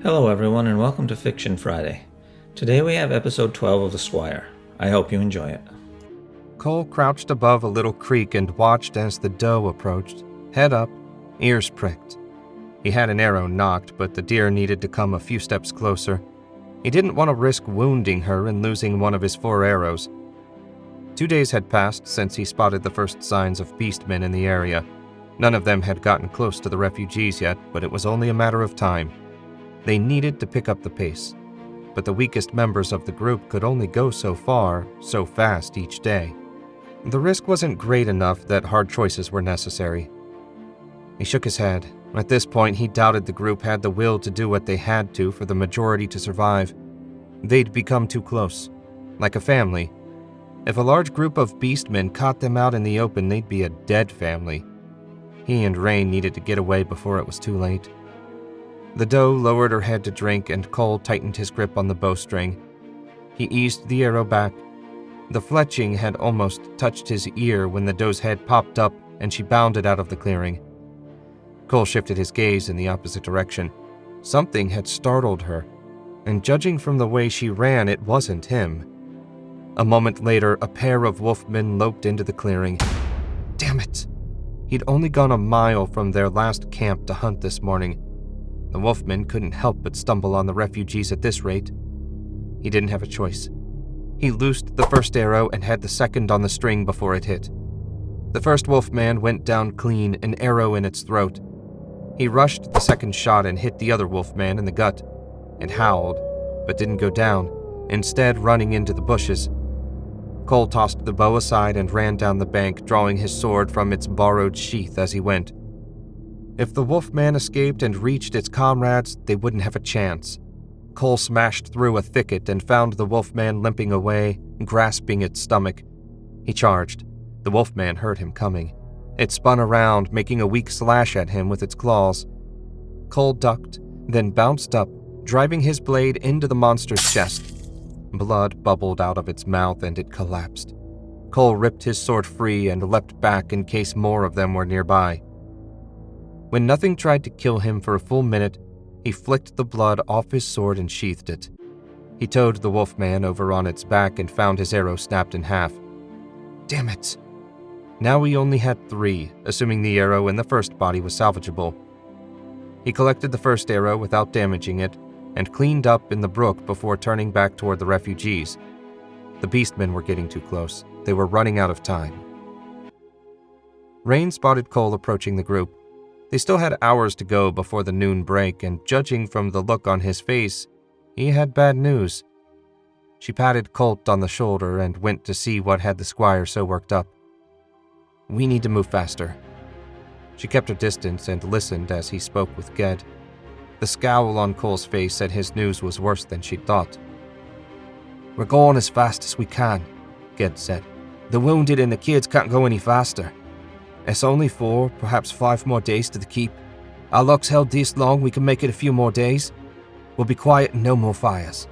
Hello everyone and welcome to Fiction Friday. Today we have episode 12 of The Squire. I hope you enjoy it. Cole crouched above a little creek and watched as the doe approached, head up, ears pricked. He had an arrow nocked, but the deer needed to come a few steps closer. He didn't want to risk wounding her and losing one of his 4 arrows. 2 days had passed since he spotted the first signs of beastmen in the area. None of them had gotten close to the refugees yet, but it was only a matter of time. They needed to pick up the pace, but the weakest members of the group could only go so far, so fast each day. The risk wasn't great enough that hard choices were necessary. He shook his head. At this point, he doubted the group had the will to do what they had to for the majority to survive. They'd become too close, like a family. If a large group of beastmen caught them out in the open, they'd be a dead family. He and Rain needed to get away before it was too late. The doe lowered her head to drink, and Cole tightened his grip on the bowstring. He eased the arrow back. The fletching had almost touched his ear when the doe's head popped up and she bounded out of the clearing. Cole shifted his gaze in the opposite direction. Something had startled her, and judging from the way she ran, it wasn't him. A moment later, a pair of wolfmen loped into the clearing. Damn it! He'd only gone a mile from their last camp to hunt this morning. The wolfmen couldn't help but stumble on the refugees at this rate. He didn't have a choice. He loosed the first arrow and had the second on the string before it hit. The first wolfman went down clean, an arrow in its throat. He rushed the second shot and hit the other wolfman in the gut. It howled, but didn't go down, instead running into the bushes. Cole tossed the bow aside and ran down the bank, drawing his sword from its borrowed sheath as he went. If the wolfman escaped and reached its comrades, they wouldn't have a chance. Cole smashed through a thicket and found the wolfman limping away, grasping its stomach. He charged. The wolfman heard him coming. It spun around, making a weak slash at him with its claws. Cole ducked, then bounced up, driving his blade into the monster's chest. Blood bubbled out of its mouth and it collapsed. Cole ripped his sword free and leapt back in case more of them were nearby. When nothing tried to kill him for a full minute, he flicked the blood off his sword and sheathed it. He towed the wolfman over on its back and found his arrow snapped in half. Damn it! Now he only had 3, assuming the arrow in the first body was salvageable. He collected the first arrow without damaging it, and cleaned up in the brook before turning back toward the refugees. The beastmen were getting too close. They were running out of time. Rain spotted Cole approaching the group. They still had hours to go before the noon break, and judging from the look on his face, he had bad news. She patted Colt on the shoulder and went to see what had the Squire so worked up. We need to move faster. She kept her distance and listened as he spoke with Ged. The scowl on Cole's face said his news was worse than she'd thought. We're going as fast as we can, Ged said. The wounded and the kids can't go any faster. It's only 4, perhaps 5 more days to the keep. Our luck's held this long, we can make it a few more days. We'll be quiet and no more fires.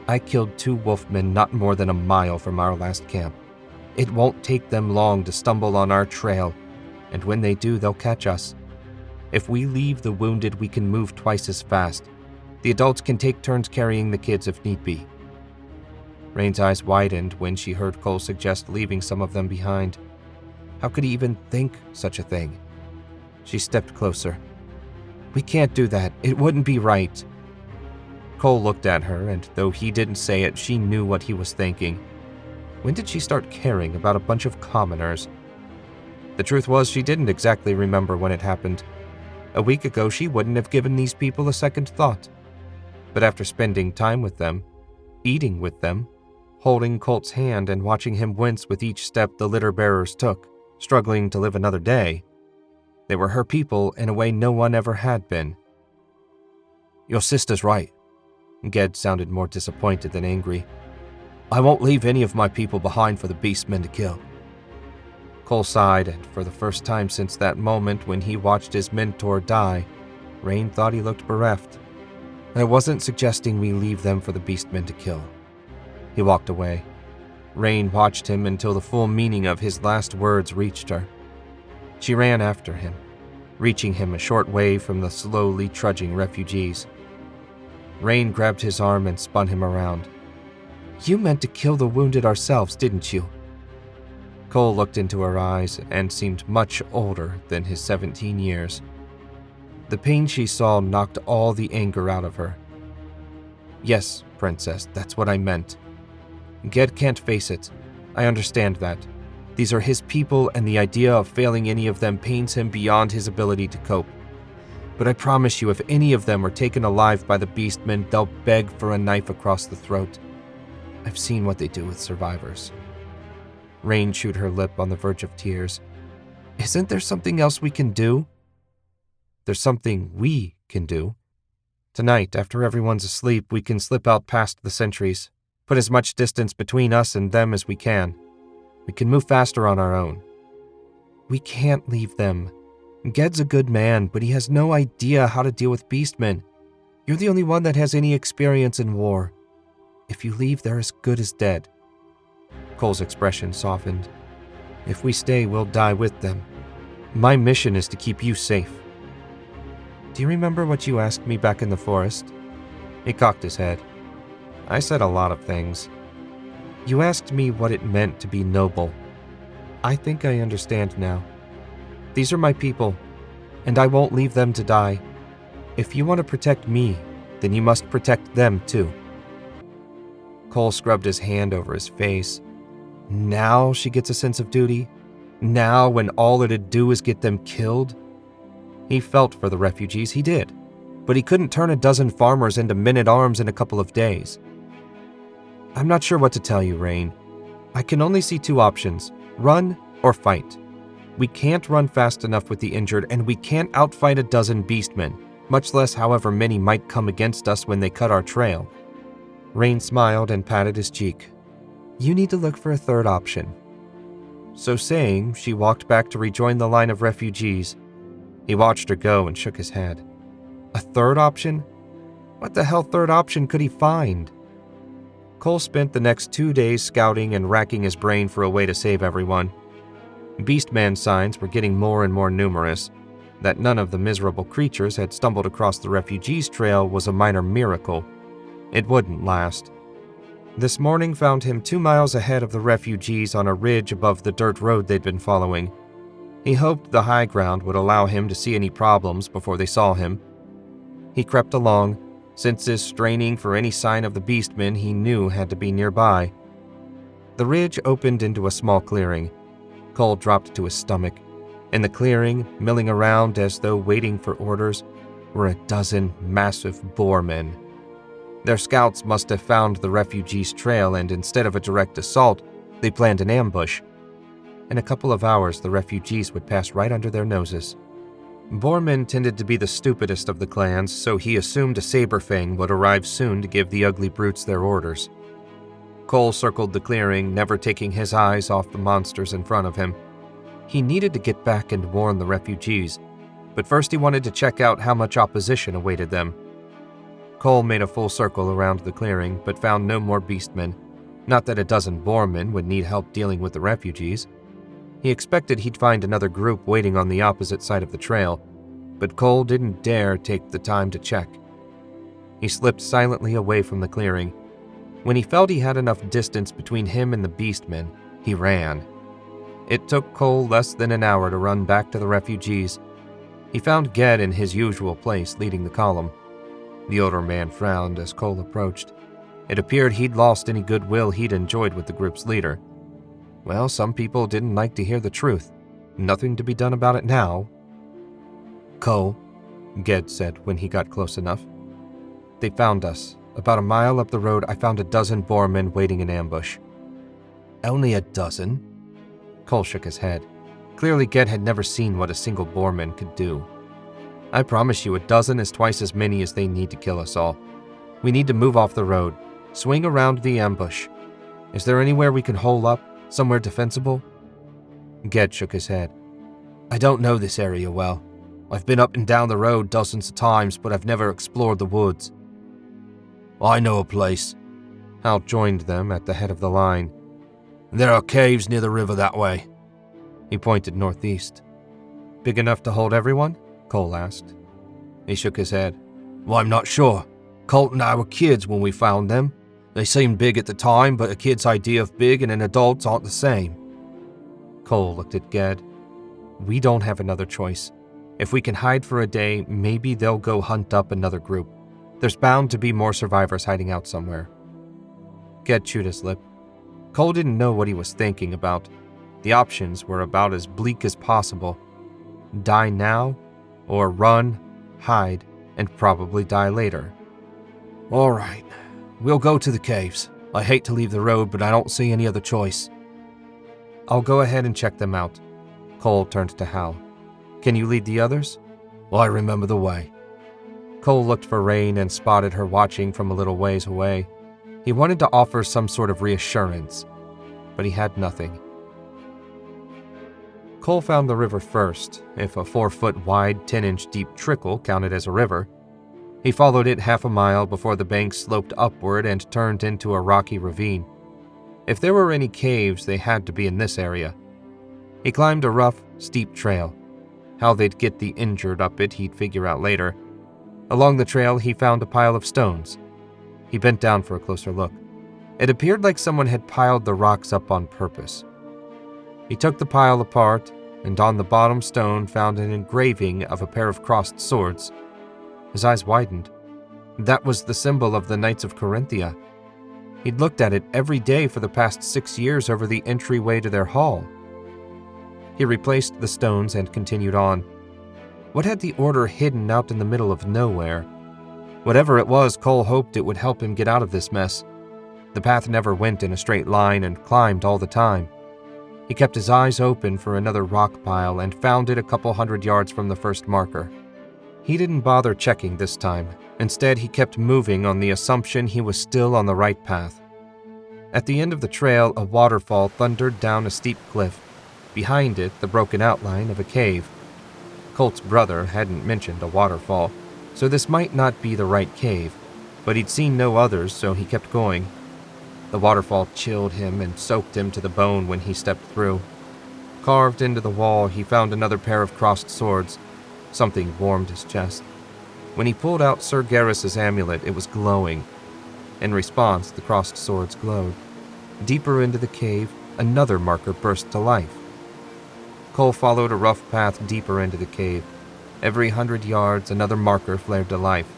I killed 2 wolfmen not more than a mile from our last camp. It won't take them long to stumble on our trail, and when they do, they'll catch us. If we leave the wounded, we can move twice as fast. The adults can take turns carrying the kids if need be. Rain's eyes widened when she heard Cole suggest leaving some of them behind. How could he even think such a thing? She stepped closer. We can't do that. It wouldn't be right. Cole looked at her, and though he didn't say it, she knew what he was thinking. When did she start caring about a bunch of commoners? The truth was, she didn't exactly remember when it happened. A week ago, she wouldn't have given these people a second thought. But after spending time with them, eating with them, holding Colt's hand and watching him wince with each step the litter bearers took, struggling to live another day, they were her people in a way no one ever had been. Your sister's right. Ged sounded more disappointed than angry. I won't leave any of my people behind for the beastmen to kill. Cole sighed, and for the first time since that moment when he watched his mentor die, Rain thought he looked bereft. I wasn't suggesting we leave them for the beastmen to kill. He walked away. Rain watched him until the full meaning of his last words reached her. She ran after him, reaching him a short way from the slowly trudging refugees. Rain grabbed his arm and spun him around. "You meant to kill the wounded ourselves, didn't you?" Cole looked into her eyes and seemed much older than his 17 years. The pain she saw knocked all the anger out of her. "Yes, Princess, that's what I meant. Ged can't face it. I understand that. These are his people, and the idea of failing any of them pains him beyond his ability to cope. But I promise you, if any of them are taken alive by the beastmen, they'll beg for a knife across the throat. I've seen what they do with survivors." Rain chewed her lip on the verge of tears. "Isn't there something else we can do?" "There's something we can do. Tonight, after everyone's asleep, we can slip out past the sentries, put as much distance between us and them as we can. We can move faster on our own." "We can't leave them. Ged's a good man, but he has no idea how to deal with beastmen. You're the only one that has any experience in war. If you leave, they're as good as dead." Cole's expression softened. "If we stay, we'll die with them. My mission is to keep you safe." "Do you remember what you asked me back in the forest?" He cocked his head. "I said a lot of things. You asked me what it meant to be noble. I think I understand now. These are my people, and I won't leave them to die. If you want to protect me, then you must protect them too." Cole scrubbed his hand over his face. Now she gets a sense of duty? Now, when all it'd do is get them killed? He felt for the refugees, he did, but he couldn't turn a dozen farmers into men-at-arms in a couple of days. "I'm not sure what to tell you, Rain. I can only see two options, run or fight. We can't run fast enough with the injured, and we can't outfight a dozen beastmen, much less however many might come against us when they cut our trail." Rain smiled and patted his cheek. "You need to look for a third option." So saying, she walked back to rejoin the line of refugees. He watched her go and shook his head. A third option? What the hell third option could he find? Cole spent the next 2 days scouting and racking his brain for a way to save everyone. Beastman signs were getting more and more numerous. That none of the miserable creatures had stumbled across the refugees' trail was a minor miracle. It wouldn't last. This morning found him 2 miles ahead of the refugees on a ridge above the dirt road they'd been following. He hoped the high ground would allow him to see any problems before they saw him. He crept along, senses straining for any sign of the beastmen he knew had to be nearby. The ridge opened into a small clearing. Cole dropped to his stomach. In the clearing, milling around as though waiting for orders, were a dozen massive boarmen. Their scouts must have found the refugees' trail, and instead of a direct assault, they planned an ambush. In a couple of hours, the refugees would pass right under their noses. Boarmen tended to be the stupidest of the clans, so he assumed a Saberfang would arrive soon to give the ugly brutes their orders. Cole circled the clearing, never taking his eyes off the monsters in front of him. He needed to get back and warn the refugees, but first he wanted to check out how much opposition awaited them. Cole made a full circle around the clearing, but found no more beastmen. Not that a dozen boarmen would need help dealing with the refugees. He expected he'd find another group waiting on the opposite side of the trail, but Cole didn't dare take the time to check. He slipped silently away from the clearing. When he felt he had enough distance between him and the beastmen, he ran. It took Cole less than an hour to run back to the refugees. He found Ged in his usual place, leading the column. The older man frowned as Cole approached. It appeared he'd lost any goodwill he'd enjoyed with the group's leader. Well, some people didn't like to hear the truth. Nothing to be done about it now. "Cole," Ged said when he got close enough. "They found us. About a mile up the road, I found a dozen boarmen waiting in ambush." "Only a dozen?" Cole shook his head. Clearly, Ged had never seen what a single boarman could do. "I promise you, a dozen is twice as many as they need to kill us all. We need to move off the road, swing around the ambush. Is there anywhere we can hole up, somewhere defensible?" Ged shook his head. "I don't know this area well. I've been up and down the road dozens of times, but I've never explored the woods." "I know a place." Hal joined them at the head of the line. "There are caves near the river that way." He pointed northeast. "Big enough to hold everyone?" Cole asked. He shook his head. "Well, I'm not sure. Colt and I were kids when we found them. They seemed big at the time, but a kid's idea of big and an adult's aren't the same. Cole looked at Ged. We don't have another choice. If we can hide for a day, maybe they'll go hunt up another group. There's bound to be more survivors hiding out somewhere. Ged chewed his lip. Cole didn't know what he was thinking about. The options were about as bleak as possible. Die now, or run, hide, and probably die later. All right, we'll go to the caves. I hate to leave the road, but I don't see any other choice. I'll go ahead and check them out. Cole turned to Hal. Can you lead the others? I remember the way. Cole looked for Rain and spotted her watching from a little ways away. He wanted to offer some sort of reassurance, but he had nothing. Cole found the river first, if a 4-foot wide, 10-inch deep trickle counted as a river. He followed it half a mile before the bank sloped upward and turned into a rocky ravine. If there were any caves, they had to be in this area. He climbed a rough, steep trail. How they'd get the injured up it, he'd figure out later. Along the trail, he found a pile of stones. He bent down for a closer look. It appeared like someone had piled the rocks up on purpose. He took the pile apart, and on the bottom stone found an engraving of a pair of crossed swords. His eyes widened. That was the symbol of the Knights of Corinthia. He'd looked at it every day for the past 6 years over the entryway to their hall. He replaced the stones and continued on. What had the order hidden out in the middle of nowhere? Whatever it was, Cole hoped it would help him get out of this mess. The path never went in a straight line and climbed all the time. He kept his eyes open for another rock pile and found it a couple 100 yards from the first marker. He didn't bother checking this time. Instead, he kept moving on the assumption he was still on the right path. At the end of the trail, a waterfall thundered down a steep cliff. Behind it, the broken outline of a cave. Colt's brother hadn't mentioned a waterfall, so this might not be the right cave, but he'd seen no others, so he kept going. The waterfall chilled him and soaked him to the bone when he stepped through. Carved into the wall, he found another pair of crossed swords. Something warmed his chest. When he pulled out Sir Garrus's amulet, it was glowing. In response, the crossed swords glowed. Deeper into the cave, another marker burst to life. Cole followed a rough path deeper into the cave. Every 100 yards, another marker flared to life.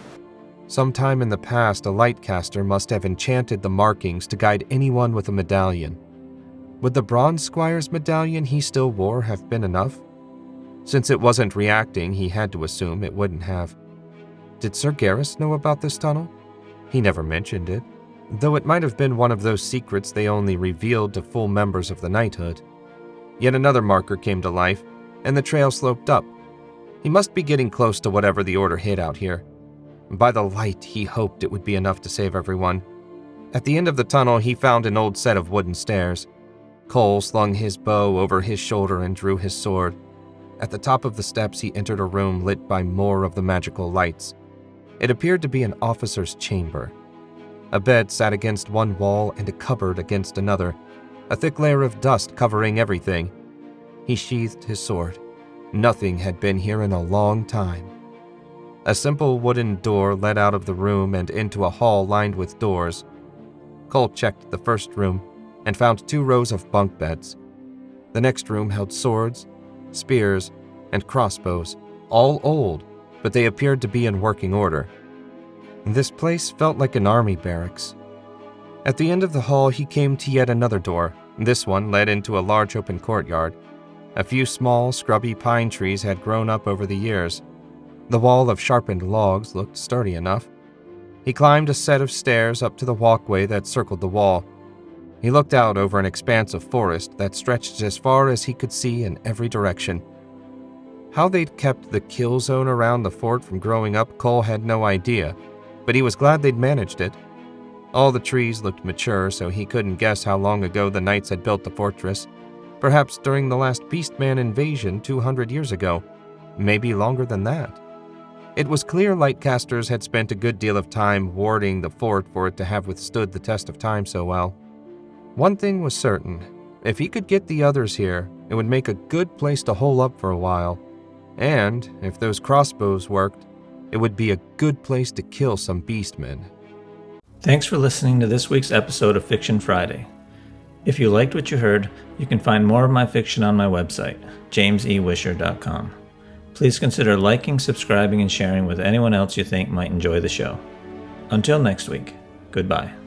Sometime in the past, a lightcaster must have enchanted the markings to guide anyone with a medallion. Would the bronze squire's medallion he still wore have been enough? Since it wasn't reacting, he had to assume it wouldn't have. Did Sir Garrus know about this tunnel? He never mentioned it, though it might have been one of those secrets they only revealed to full members of the knighthood. Yet another marker came to life, and the trail sloped up. He must be getting close to whatever the order hid out here. By the light, he hoped it would be enough to save everyone. At the end of the tunnel, he found an old set of wooden stairs. Cole slung his bow over his shoulder and drew his sword. At the top of the steps, he entered a room lit by more of the magical lights. It appeared to be an officer's chamber. A bed sat against one wall and a cupboard against another, a thick layer of dust covering everything. He sheathed his sword. Nothing had been here in a long time. A simple wooden door led out of the room and into a hall lined with doors. Cole checked the first room and found 2 rows of bunk beds. The next room held swords, spears, and crossbows, all old, but they appeared to be in working order. This place felt like an army barracks. At the end of the hall, he came to yet another door. This one led into a large open courtyard. A few small, scrubby pine trees had grown up over the years. The wall of sharpened logs looked sturdy enough. He climbed a set of stairs up to the walkway that circled the wall. He looked out over an expanse of forest that stretched as far as he could see in every direction. How they'd kept the kill zone around the fort from growing up, Cole had no idea, but he was glad they'd managed it. All the trees looked mature, so he couldn't guess how long ago the knights had built the fortress. Perhaps during the last Beastman invasion 200 years ago. Maybe longer than that. It was clear lightcasters had spent a good deal of time warding the fort for it to have withstood the test of time so well. One thing was certain. If he could get the others here, it would make a good place to hole up for a while. And, if those crossbows worked, It would be a good place to kill some beastmen. Thanks for listening to this week's episode of Fiction Friday. If you liked what you heard, you can find more of my fiction on my website, jamesewisher.com. Please consider liking, subscribing, and sharing with anyone else you think might enjoy the show. Until next week, goodbye.